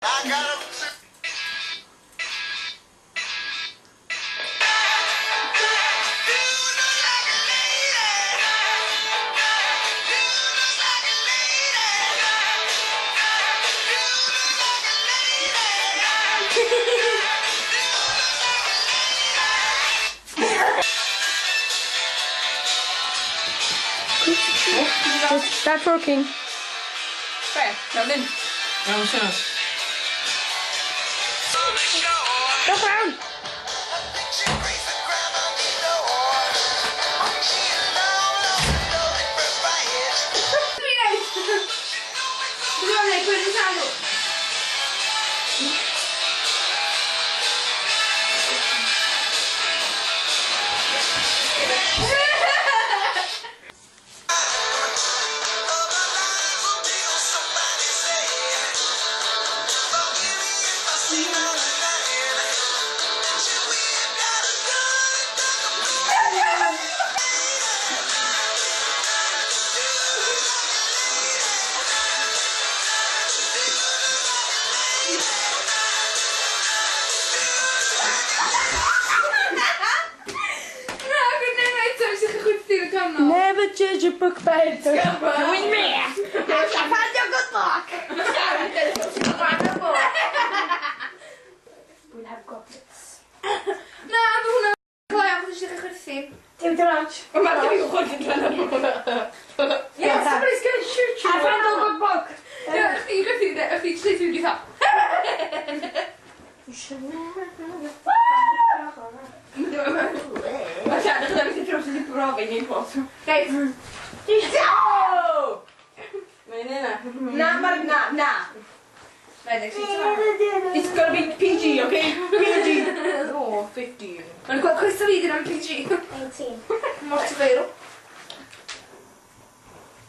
I got him. Start working. Beh, nou in. Ja, maar zo. Look around. Never judge a book by its cover. Doing me. I've had your good luck. We'll have goblets. Na, doe hwnna. Claire, fod eisiau chwerthin. David Lodge. O, mae ddim yn chwerthin dran ar hwnna. Yeah, somebody's going to shoot you. I've had a good book. Chdi trwy di tha. You should never know. Mae siarad ydych chi'n dros yn brofi ni'n bod. Guys. Oh! Mae'n yna. Na. It's gonna be PG, okay? PG. Oh, 15. Questo video non PG. 18. Molto vero.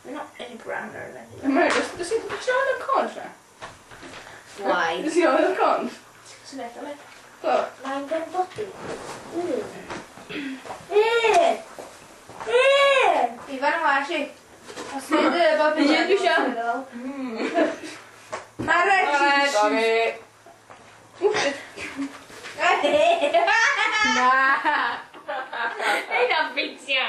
We're not any browner than you. Ma does he have a con? Why? Does he have a con? Smith, I'm Oh. Mind them body. Ifan yn washi. Os nid y bod yn ydw isio. Mae red. Sorry. Na. Ein am ffeitio.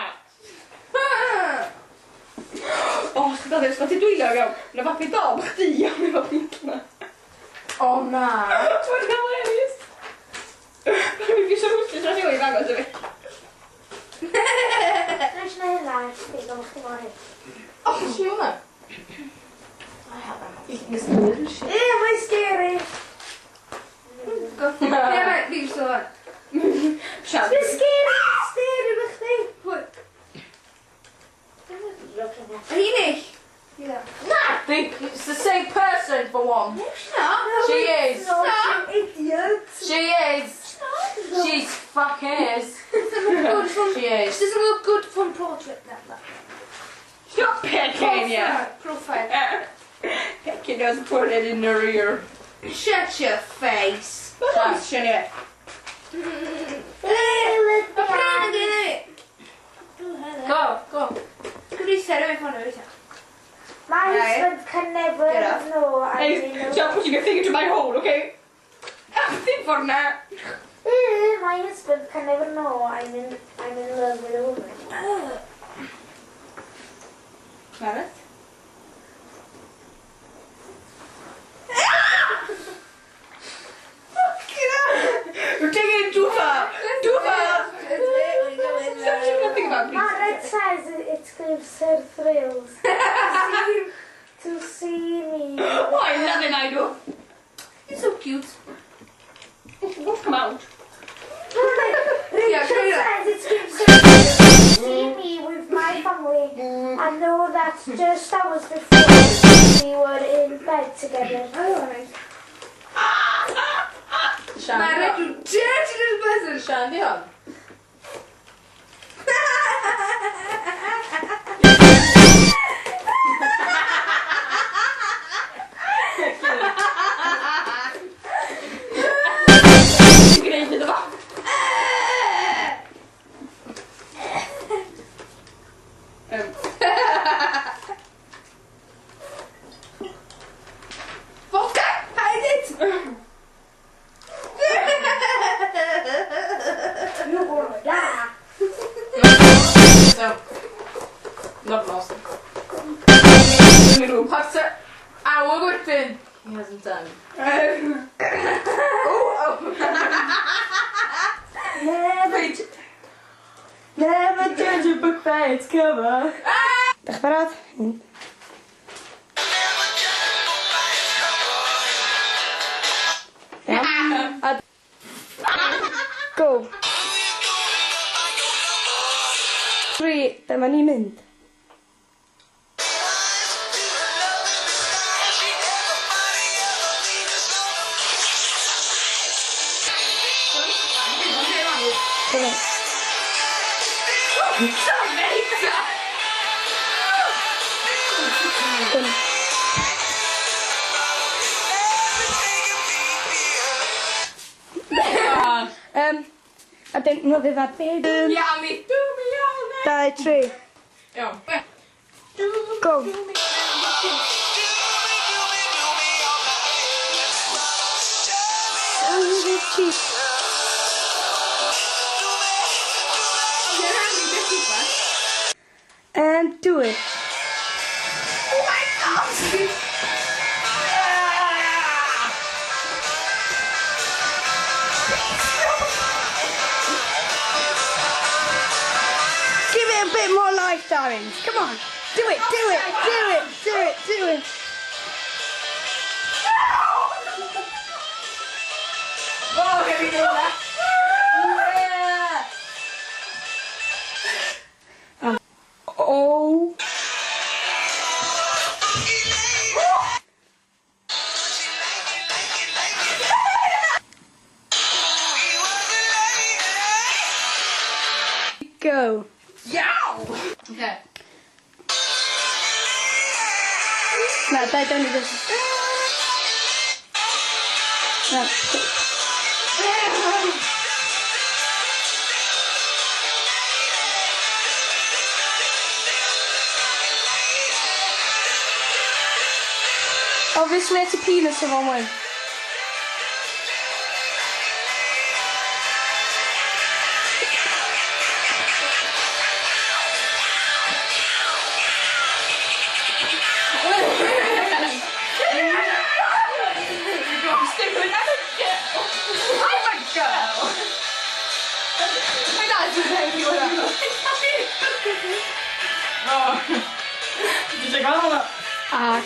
O, sgwyddodd e'n sgwyddodd dwylo iawn. Na fapi dom chdi iawn efo pintna. O na. Mae'n hilarious. Mae'n fi eisiau hwysgu dros i ddangos i fi. Nes na hynna, beth o'n chdi mor hyn. O, si hwnna? I have them. Mae'n scary. Ie, mae'n fi eisiau dda. Siad. It's scary efo chdi. Pwy? Looking at Yn unig? Yeah. Na! It's the same person for one. Na! She is. No, you idiot. She is. She's fucking is. She is. She doesn't look good from portrait that. Stop pecking, yeah. Profile. Pecking doesn't put it in her ear. Shut your face. Shut it. Go. Could you set it in front of it? My Right. husband can never Get up. know I Hey, know. stop putting your finger to my hole, okay? Think for that. My husband can never know I'm in love with a woman. Gareth? You're taking it too far. Too far. Think about Margaret says it gives her thrills to see me. Why is that an idol? You're so cute. What's come out? Richard Yeah, says it gives her thrills to see me with my family. I know that's just hours before we were in bed together. Margaret, you dirty little person. Shandy on. Fuck that! Hide it! So. Not lost. Patrz, hour wedyn. He hasn't done. Never judge a book by its cover. Dach barod? A... Go. 3, dyma ni'n mynd. Dyma. Dyma. A dyn nhw fydd at byd. Yummy. Do me all night. 2, 3. Ja. Go. Cheap. And do it. Oh my god! Give it a bit more life, darlings. Come on. Do it, do it, do it, do it, do it. Oh, can we do that? Oh. Go. Yow! Okay. No, don't do this. No. Obviously it's a penis of one way. Dice, calma. Ah,